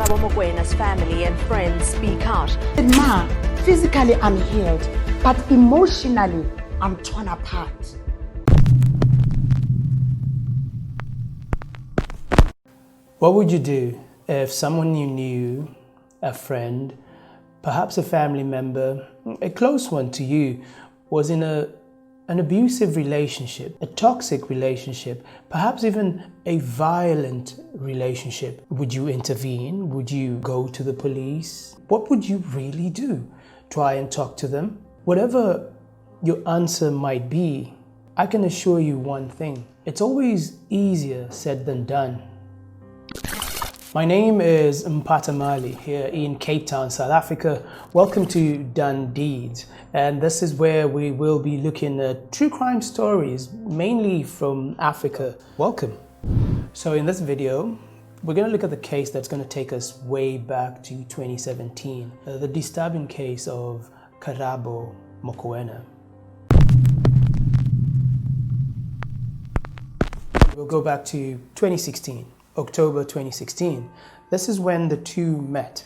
Karabo Mokoena's family and friends speak out. Ma, physically I'm healed, but emotionally I'm torn apart. What would you do if someone you knew, a friend, perhaps a family member, a close one to you, was in an abusive relationship, a toxic relationship, perhaps even a violent relationship? Would you intervene? Would you go to the police? What would you really do? Try and talk to them? Whatever your answer might be, I can assure you one thing: it's always easier said than done. My name is Mpata Mali here in Cape Town, South Africa. Welcome to Done Deeds, and this is where we will be looking at true crime stories, mainly from Africa. Welcome. So in this video, we're going to look at the case that's going to take us way back to 2017, the disturbing case of Karabo Mokoena. We'll go back to 2016. October 2016. This is when the two met.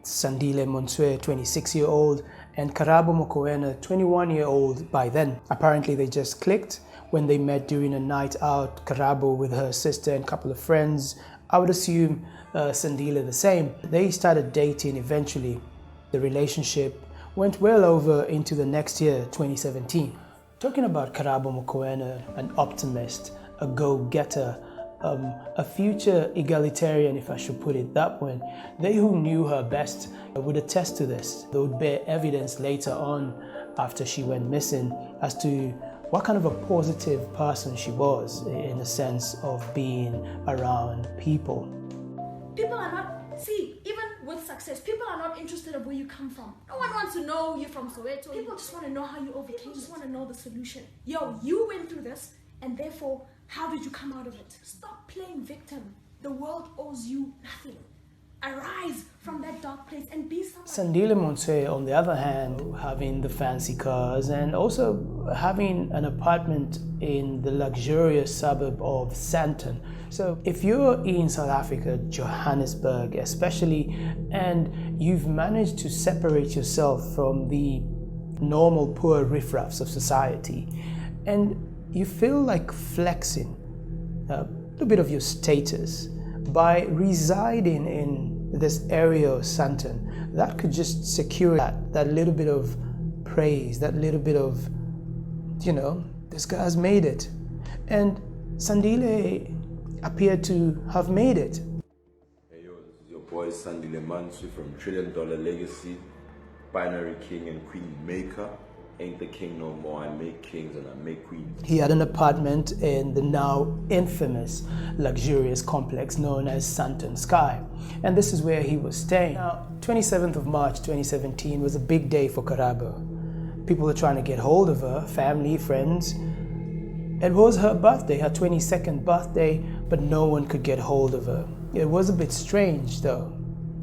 Sandile Monswe, 26-year-old, and Karabo Mokoena, 21-year-old by then. Apparently they just clicked when they met during a night out. Karabo with her sister and a couple of friends. I would assume Sandile the same. They started dating eventually. The relationship went well over into the next year, 2017. Talking about Karabo Mokoena, an optimist, a go-getter, a future egalitarian, if I should put it that way. They who knew her best would attest to this. They would bear evidence later on after she went missing as to what kind of a positive person she was in the sense of being around people. People are not, even with success, people are not interested in where you come from. No one wants to know you're from Soweto. People just want to know how you overcame. People just want to know the solution. Yo, you went through this, and therefore, how did you come out of it? Stop playing victim. The world owes you nothing. Arise from that dark place and be someone. Sandile Monswe, on the other hand, having the fancy cars and also having an apartment in the luxurious suburb of Sandton. So if you're in South Africa, Johannesburg especially, and you've managed to separate yourself from the normal poor riffraffs of society, and you feel like flexing a little bit of your status by residing in this area of Sandton, that could just secure that little bit of praise, that little bit of, this guy has made it. And Sandile appeared to have made it. Hey yo, this is your boy Sandile Mansui from $1 Trillion Legacy, Binary King and Queen Maker. Ain't the king no more, I make kings and I make queens. He had an apartment in the now infamous luxurious complex known as Sandton Sky. And this is where he was staying. Now, 27th of March 2017 was a big day for Karabo. People were trying to get hold of her, family, friends. It was her birthday, her 22nd birthday, but no one could get hold of her. It was a bit strange though.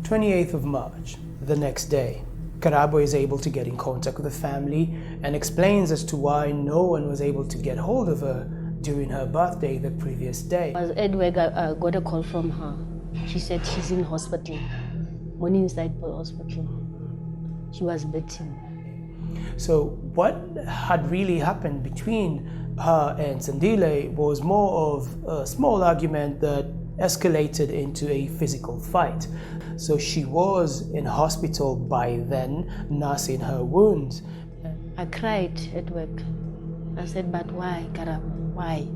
28th of March, the next day, Karabo is able to get in contact with the family and explains as to why no one was able to get hold of her during her birthday the previous day. At work, I got a call from her. She said she's in hospital, Morningside Hospital. She was beaten. So what had really happened between her and Sandile was more of a small argument that escalated into a physical fight. So she was in hospital by then, nursing her wounds. I cried at work. I said, but why, Karabo? Why?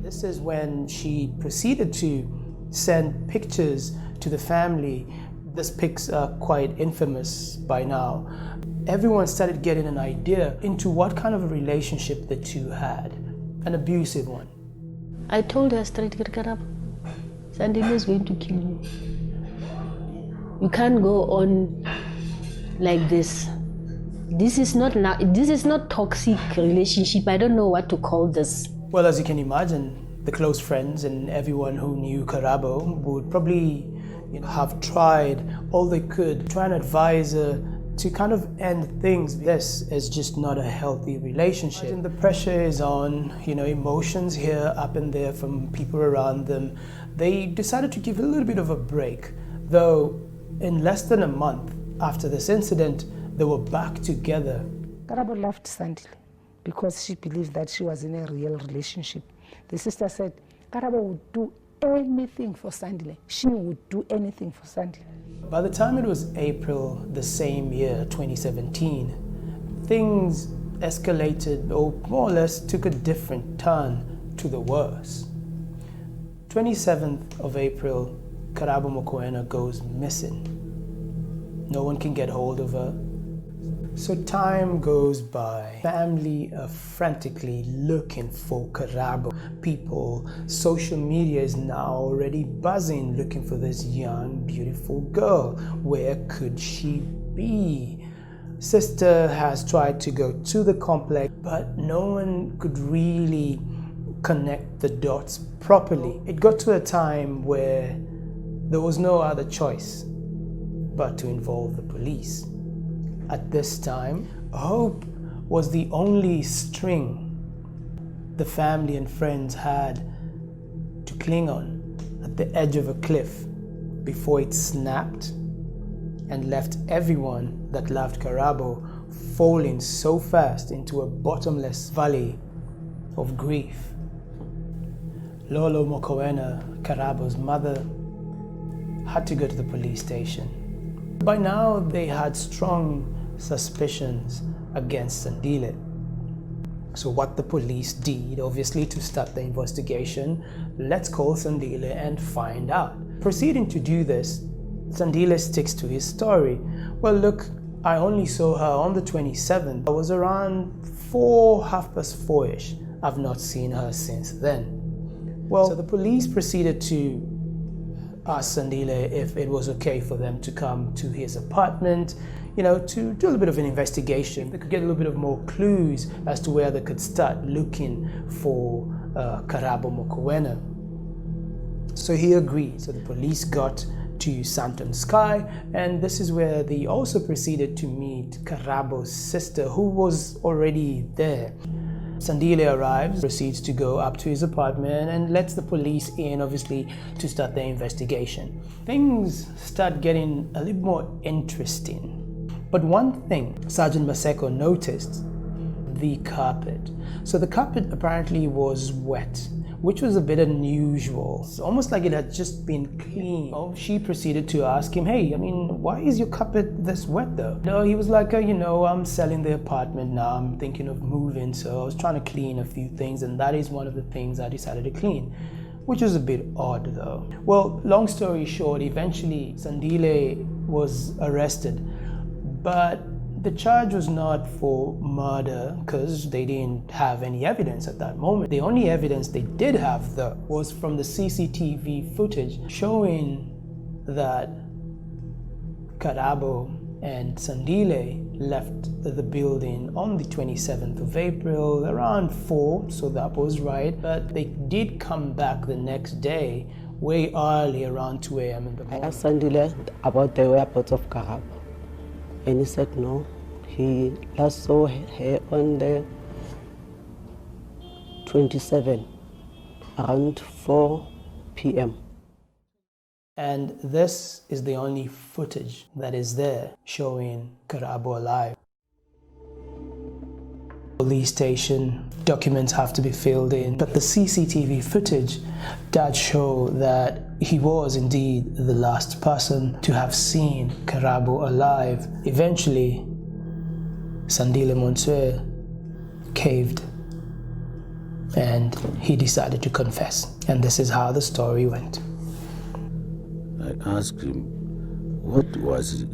This is when she proceeded to send pictures to the family. These pics are quite infamous by now. Everyone started getting an idea into what kind of a relationship the two had, an abusive one. I told her straight, Karabo, Sandile is going to kill you. You can't go on like this. This is not toxic relationship. I don't know what to call this. Well, as you can imagine, the close friends and everyone who knew Karabo would probably have tried all they could, try and advise her to kind of end things. This is just not a healthy relationship. And the pressure is on, emotions here, up and there from people around them. They decided to give a little bit of a break. Though in less than a month after this incident, they were back together. Karabo loved Sandile because she believed that she was in a real relationship. The sister said Karabo would do anything for Sandile. She would do anything for Sandile. By the time it was April the same year, 2017, things escalated, or more or less took a different turn to the worse. 27th of April, Karabo Mokoena goes missing. No one can get hold of her. So time goes by. Family are frantically looking for Karabo. People, social media is now already buzzing, looking for this young, beautiful girl. Where could she be? Sister has tried to go to the complex, but no one could really connect the dots properly. It got to a time where there was no other choice but to involve the police. At this time, hope was the only string the family and friends had to cling on at the edge of a cliff before it snapped and left everyone that loved Karabo falling so fast into a bottomless valley of grief. Lolo Mokoena, Karabo's mother, had to go to the police station. By now, they had strong suspicions against Sandile. So what the police did, obviously, to start the investigation, let's call Sandile and find out. Proceeding to do this, Sandile sticks to his story. Well, look, I only saw her on the 27th. I was around 4:30ish. I've not seen her since then. Well, so the police proceeded to ask Sandile if it was okay for them to come to his apartment, to do a little bit of an investigation. They could get a little bit of more clues as to where they could start looking for Karabo Mokoena. So he agreed. So the police got to Santon Sky, and this is where they also proceeded to meet Karabo's sister, who was already there. Sandile arrives, proceeds to go up to his apartment and lets the police in, obviously, to start their investigation. Things start getting a little more interesting. But one thing Sergeant Maseko noticed, the carpet. So the carpet apparently was wet, which was a bit unusual. It's almost like it had just been cleaned. Oh, she proceeded to ask him, hey, why is your carpet this wet though? No, he was like, I'm selling the apartment now. I'm thinking of moving, so I was trying to clean a few things, and that is one of the things I decided to clean, which was a bit odd though. Well, long story short, eventually Sandile was arrested, but the charge was not for murder because they didn't have any evidence at that moment. The only evidence they did have, though, was from the CCTV footage showing that Karabo and Sandile left the building on the 27th of April around 4, so that was right. But they did come back the next day, way early, around 2 a.m. in the morning. I asked Sandile about the whereabouts of Karabo. And he said no. He last saw her on the 27th, around 4 p.m. And this is the only footage that is there showing Karabo alive. Police station, documents have to be filled in, but the CCTV footage does show that he was indeed the last person to have seen Karabo alive. Eventually, Sandile Monsieur caved and he decided to confess. And this is how the story went. I asked him what was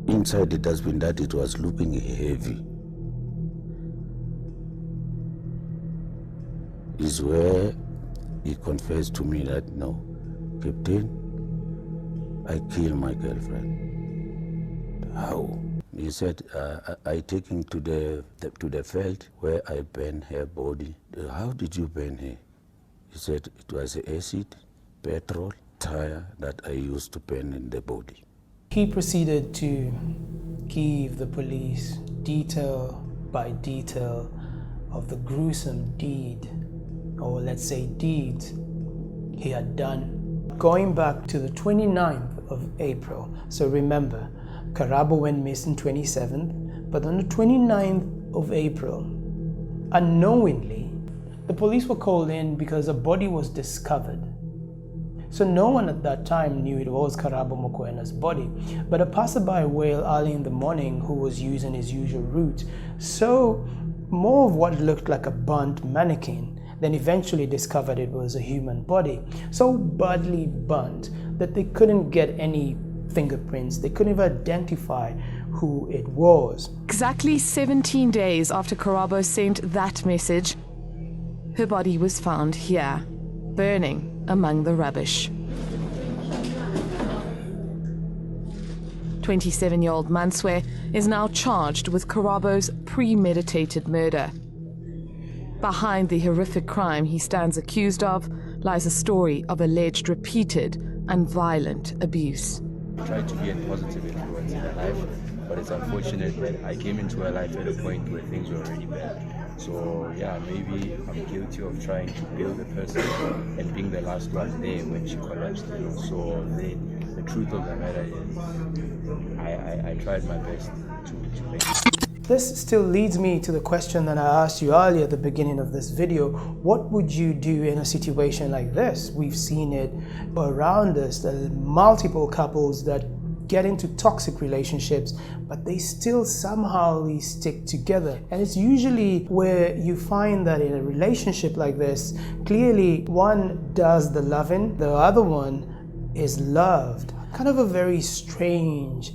inside the dustbin that it was looking heavy. Is where he confessed to me that, no, Captain, I killed my girlfriend. How? He said, I take him to the field where I burned her body. How did you burn her? He said it was acid, petrol, tire that I used to burn in the body. He proceeded to give the police detail by detail of the gruesome deed, or let's say deeds, he had done. Going back to the 29th of April. So remember, Karabo went missing 27th, but on the 29th of April, unknowingly, the police were called in because a body was discovered. So no one at that time knew it was Karabo Mokoena's body, but a passerby wailed early in the morning who was using his usual route saw more of what looked like a burnt mannequin, then eventually discovered it was a human body, so badly burnt that they couldn't get any fingerprints, they couldn't even identify who it was. Exactly 17 days after Karabo sent that message, her body was found here, burning among the rubbish. 27-year-old Manswe is now charged with Karabo's premeditated murder. Behind the horrific crime he stands accused of lies a story of alleged repeated and violent abuse. I tried to be a positive influence in her life, but it's unfortunate that I came into her life at a point where things were already bad. So yeah, maybe I'm guilty of trying to build a person and being the last one there when she collapsed. So the truth of the matter is, I tried my best to make it. This still leads me to the question that I asked you earlier at the beginning of this video. What would you do in a situation like this? We've seen it around us, the multiple couples that get into toxic relationships, but they still somehow stick together. And it's usually where you find that in a relationship like this, clearly one does the loving, the other one is loved. Kind of a very strange,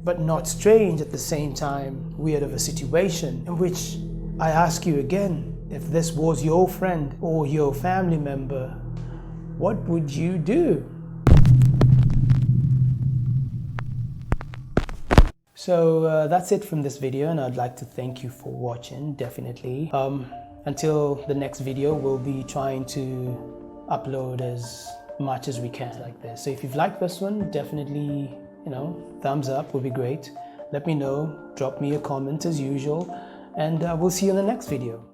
but not strange at the same time, weird of a situation in which I ask you again, if this was your friend or your family member, what would you do? So that's it from this video, and I'd like to thank you for watching, definitely. Until the next video, we'll be trying to upload as much as we can like this. So if you've liked this one, definitely, thumbs up would be great. Let me know, drop me a comment as usual, and we'll see you in the next video.